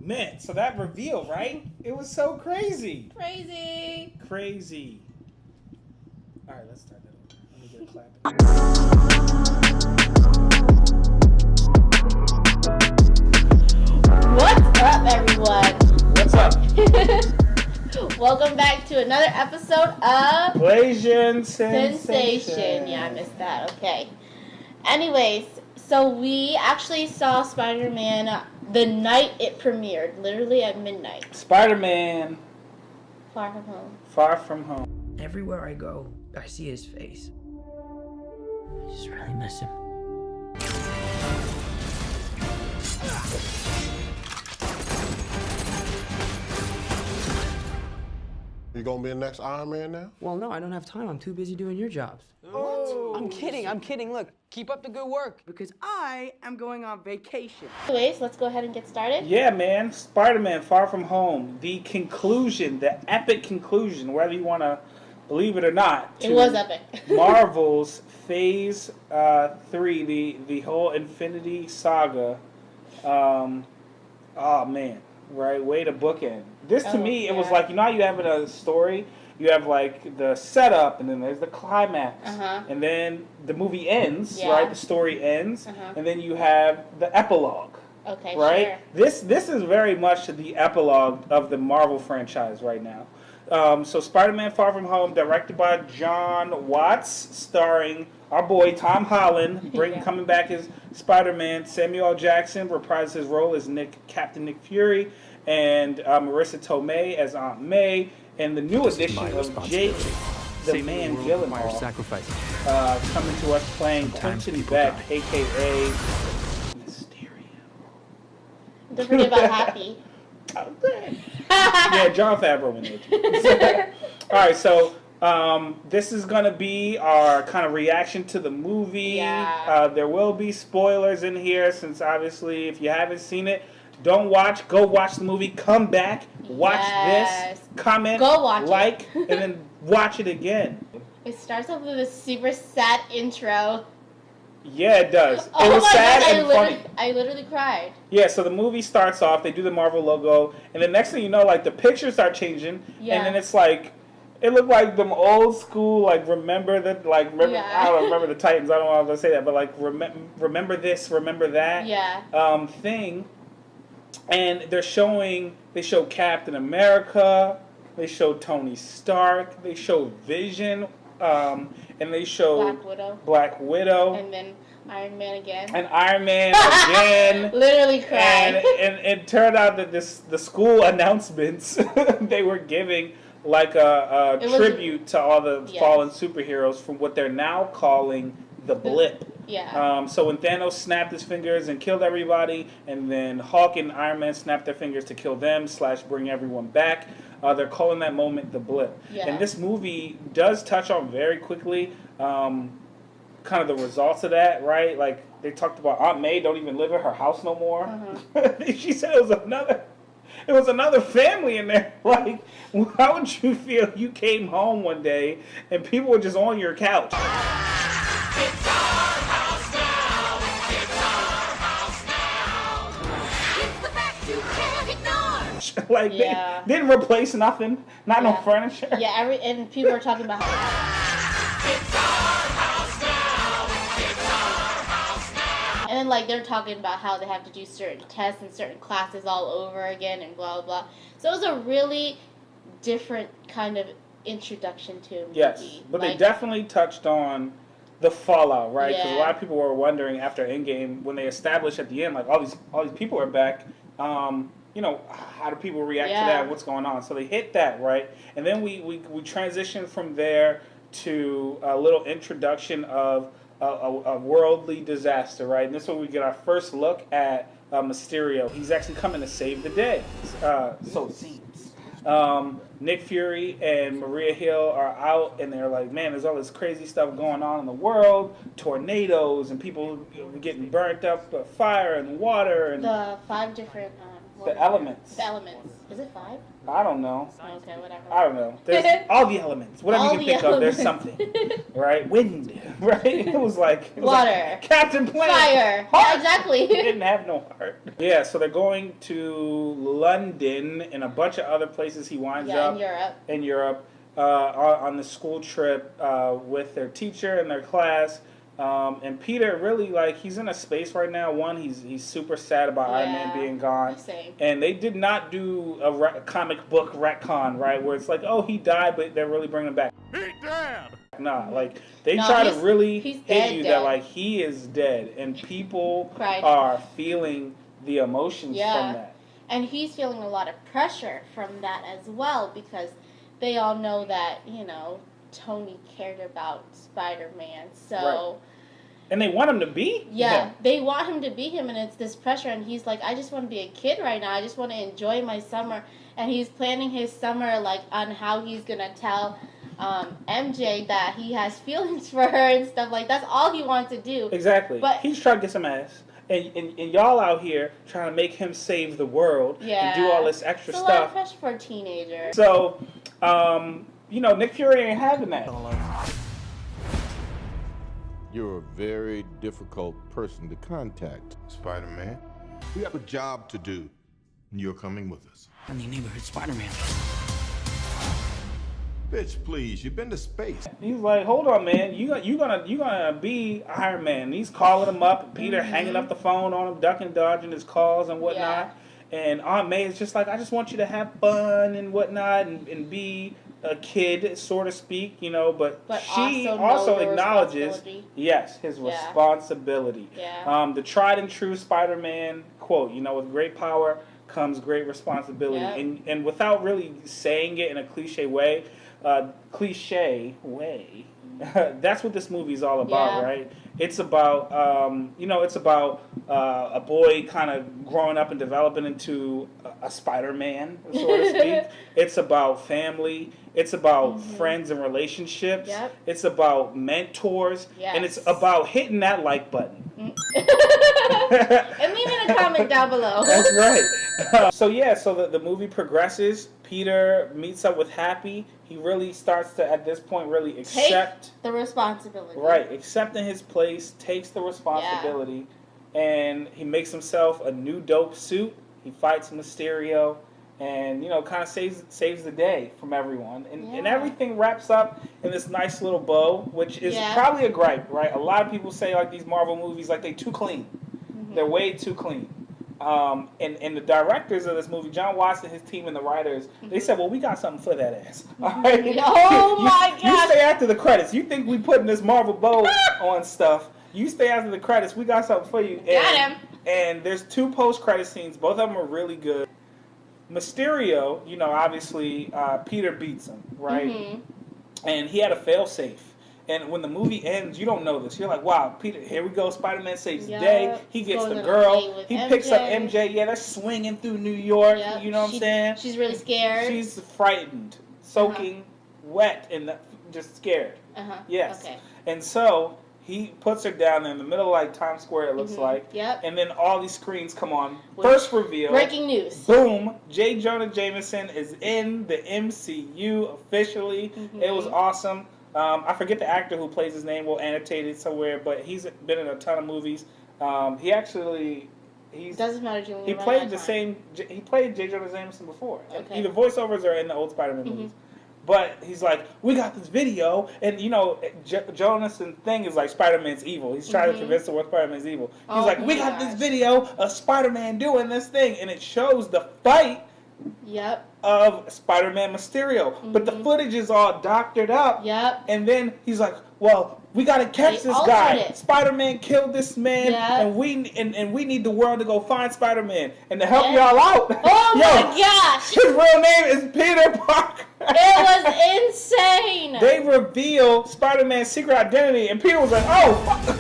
Man, so that reveal, right? It was so crazy. Crazy. All right, let's start that over. Let me get a clap. What's up, everyone? What's up? Welcome back to another episode of BLASIAN Sensation. Yeah, I missed that. Okay. Anyways, so we actually saw Spider-Man the night it premiered, literally at midnight. Spider-Man. Far From Home. Far From Home. Everywhere I go, I see his face. I just really miss him. You gonna be the next Iron Man now? Well, no, I don't have time. I'm too busy doing your jobs. What? I'm kidding. Look, keep up the good work. Because I am going on vacation. Anyways, let's go ahead and get started. Yeah, man. Spider-Man Far From Home. The conclusion, the epic conclusion, whether you want to believe it or not. It was epic. Marvel's Phase 3, the whole Infinity Saga. Oh, man. Right? Way to bookend. This, to me, it was like, you know how you have in a story? You have, like, the setup, and then there's the climax. And then the movie ends, right? The story ends. And then you have the epilogue. Okay, right? Sure. This is very much the epilogue of the Marvel franchise right now. So Spider-Man Far From Home, directed by John Watts, starring our boy Tom Holland, coming back as Spider-Man. Samuel L. Jackson reprised his role as Captain Nick Fury, and Marissa Tomei as Aunt May, and the new addition of Jake the Man Gyllenhaal coming to us playing Quentin Beck, a.k.a. Mysterio. Don't forget about Happy. Yeah, John Favreau in it. All right, so this is going to be our kind of reaction to the movie. Yeah. There will be spoilers in here, since obviously if you haven't seen it, don't watch. Go watch the movie. Come back. Watch this. Comment. Go watch like, and then watch it again. It starts off with a super sad intro. Yeah, it does. Oh It was my sad God, and funny. I literally cried. Yeah, so the movie starts off, they do the Marvel logo, and the next thing you know, like, the pictures start changing, and then it's like, it looked like them old school, like, I don't remember the Titans, I don't know how to say that, but, like, remember this, remember that, thing, and they show Captain America, they show Tony Stark, they show Vision, and they show Black Widow. And then Iron Man again. And Iron Man again. Literally cried. And it turned out that the school announcements they were giving like a tribute to all the fallen superheroes from what they're now calling the blip. Yeah. So when Thanos snapped his fingers and killed everybody, and then Hulk and Iron Man snapped their fingers to kill them / bring everyone back, they're calling that moment the blip. Yeah. And this movie does touch on very quickly kind of the results of that, right? Like, they talked about Aunt May don't even live at her house no more. She said it was another family in there. Like, how would you feel you came home one day and people were just on your couch? It's our house now. It's our house now. It's the fact you can't ignore. Like, they didn't replace nothing. Not no furniture. Yeah, and people are talking about It's our house now. It's our house now. and then, like, they're talking about how they have to do certain tests and certain classes all over again and blah, blah, blah. So it was a really different kind of introduction to a movie. Yes, but they definitely touched on the fallout, right? Because a lot of people were wondering after Endgame, when they established at the end, like, all these people are back, you know, how do people react to that? What's going on? So they hit that, right? And then we transitioned from there to a little introduction of a worldly disaster, right? And this is where we get our first look at Mysterio. He's actually coming to save the day. So it seems. Nick Fury and Maria Hill are out, and they're like, man, there's all this crazy stuff going on in the world, tornadoes and people getting burnt up by fire and water and The 5 different. the elements. The elements. Is it 5? I don't know. Okay, whatever. I don't know. There's all the elements. Whatever All you can the think of, there's elements. something. Right? Wind. Right? It was like Water. Captain Planet. Fire. Heart. Yeah, exactly. He didn't have no heart. Yeah, so they're going to London and a bunch of other places. He winds Yeah, up in Europe. in Europe on the school trip with their teacher and their class. And Peter really, like, he's in a space right now. One, he's super sad about Iron Man Yeah, being gone. same. And they did not do a comic book retcon, right, where it's like, oh, he died, but they're really bringing him back. He dead. Nah, like, they No, try to he's really dead, hit you dead. that, like, he is dead. And people Cried. are feeling the emotions Yeah. from that. And he's feeling a lot of pressure from that as well because they all know that, Tony cared about Spider-Man. So, Right. And they want him to be yeah, him. they want him to be him, and it's this pressure. And he's like, I just want to be a kid right now. I just want to enjoy my summer. And he's planning his summer, like, on how he's going to tell MJ that he has feelings for her and stuff like that's all he wants to do. Exactly. But he's trying to get some ass. And y'all out here trying to make him save the world and do all this extra it's a lot of stuff. pressure for a teenager. So, Nick Fury ain't having that. You're a very difficult person to contact. Spider-Man, we have a job to do. And you're coming with us. I'm the neighborhood Spider-Man. Bitch, please, you've been to space. He's like, hold on, man. You gonna be Iron Man. And he's calling him up. Peter hanging up the phone on him, ducking, dodging his calls and whatnot. And Aunt May is just like, I just want you to have fun and whatnot and be a kid, so to speak, But she also know the acknowledges, responsibility. yes, his responsibility. Yeah. The tried and true Spider-Man quote, with great power comes great responsibility. Yep. And without really saying it in a cliche way, that's what this movie is all about, Yeah. right? It's about, a boy kind of growing up and developing into a Spider-Man, so to speak. It's about family. It's about friends and relationships. Yep. It's about mentors. Yes. And it's about hitting that like button. And leaving a comment down below. That's right. So the movie progresses. Peter meets up with Happy. He really starts to, at this point, really accept the responsibility. Right, accepting his place, takes the responsibility, and he makes himself a new dope suit. He fights Mysterio, and kind of saves the day from everyone, and everything wraps up in this nice little bow, which is probably a gripe, right? A lot of people say like these Marvel movies, like they too clean. They're way too clean. And the directors of this movie, John Watts and his team and the writers, they said, well, we got something for that ass. All right? Oh my You gosh. stay after the credits. You think we putting this Marvel bow on stuff. You stay after the credits. We got something for you. Got him. And there's 2 post-credit scenes. Both of them are really good. Mysterio, obviously, Peter beats him, right? And he had a fail-safe. And when the movie ends, you don't know this. You're like, wow, Peter, here we go. Spider-Man saves the day. He gets Going the on a girl. date with He picks up MJ. MJ. Yeah, they're swinging through New York. Yep. You know what I'm saying? She's really scared. She's frightened, soaking wet, and just scared. Yes. Okay. And so he puts her down there in the middle of like Times Square, it looks like. Yep. And then all these screens come on. First reveal. Breaking news. Boom. J. Jonah Jameson is in the MCU officially. It was awesome. I forget the actor who plays his name. We'll annotate it somewhere, but he's been in a ton of movies. Doesn't matter, Julian. He played He played J. Jonah Jameson before. Okay. Either voiceovers or in the old Spider-Man movies. But he's like, we got this video, and Jonas's thing is like Spider-Man's evil. He's trying to convince the world Spider-Man's evil. He's like, we got this video of Spider-Man doing this thing, and it shows the fight of Spider-Man Mysterio. But the footage is all doctored up. And then he's like, well, we gotta catch this guy. Spider-Man killed this man, and we need the world to go find Spider-Man and to help y'all out. Oh my gosh! His real name is Peter Parker. It was insane. They reveal Spider-Man's secret identity, and Peter was like, "Oh,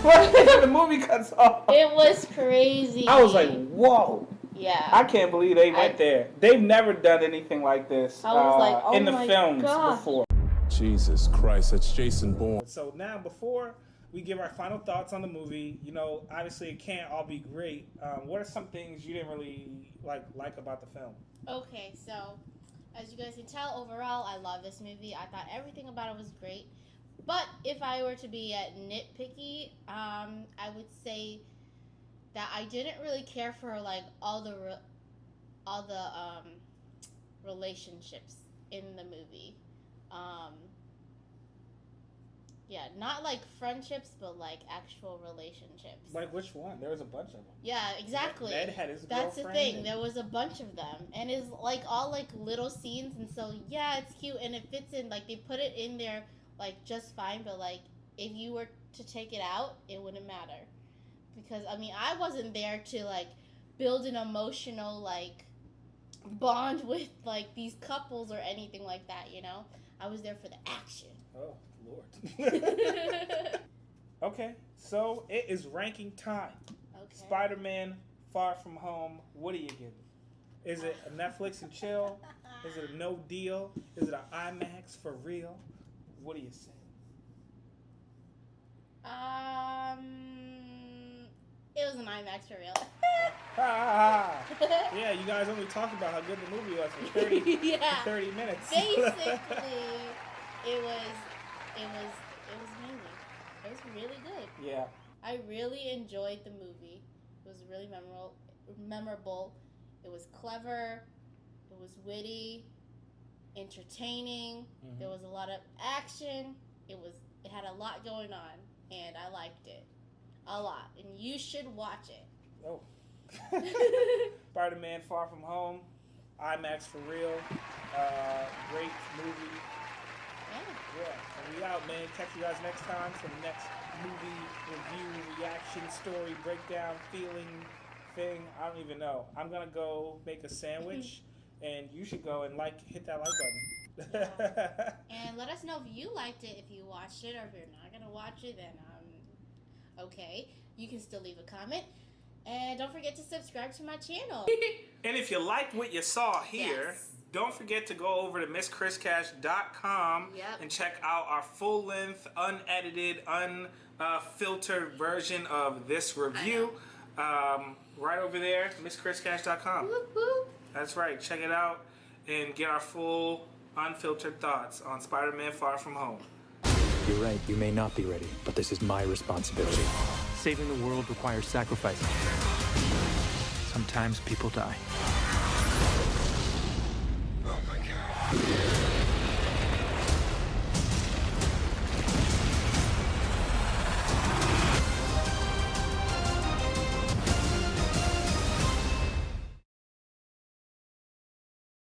fuck!" And the movie cuts off. It was crazy. I was like, "Whoa!" Yeah. I can't believe they went there. They've never done anything like this I was like, oh in the my films gosh. before. Jesus Christ, that's Jason Bourne. So now, before we give our final thoughts on the movie, you know, obviously it can't all be great. What are some things you didn't really like about the film? Okay, so as you guys can tell, overall, I love this movie. I thought everything about it was great. But if I were to be nitpicky, I would say that I didn't really care for like all the relationships in the movie. Yeah, not like friendships, but like actual relationships. Like which one? There was a bunch of them. Yeah, exactly. Ned had his That's the girlfriend thing. and- There was a bunch of them, and it's like all like little scenes, and so yeah, it's cute, and it fits in. Like they put it in there like just fine, but like if you were to take it out, it wouldn't matter, because I mean I wasn't there to like build an emotional like bond with like these couples or anything like that. You know, I was there for the action. Oh, Lord. Okay, so it is ranking time. Okay. Spider-Man Far From Home, what do you give it? Is it a Netflix and chill? Is it a no deal? Is it an IMAX for real? What do you say? It was an IMAX for real. Yeah, you guys only talked about how good the movie was for 30, Yeah. 30 minutes. Basically, it was amazing. It was really good. Yeah. I really enjoyed the movie. It was really memorable. It was clever. It was witty, entertaining. Mm-hmm. There was a lot of action. It had a lot going on, and I liked it a lot. And you should watch it. Oh. Spider-Man Far From Home, IMAX for real. Great movie. Yeah, and we out, man. Catch you guys next time for the next movie review, reaction, story, breakdown, feeling thing. I don't even know. I'm gonna go make a sandwich, and you should go and hit that like button. And let us know if you liked it, if you watched it, or if you're not gonna watch it, then okay. You can still leave a comment. And don't forget to subscribe to my channel. And if you liked what you saw here, Yes. don't forget to go over to MissChrisCash.com Yep. and check out our full-length, unedited, unfiltered version of this review. Right over there, MissChrisCash.com. Whoop, whoop. That's right. Check it out and get our full, unfiltered thoughts on Spider-Man Far From Home. You're right, you may not be ready, but this is my responsibility. Saving the world requires sacrifice. Sometimes people die. Oh my God.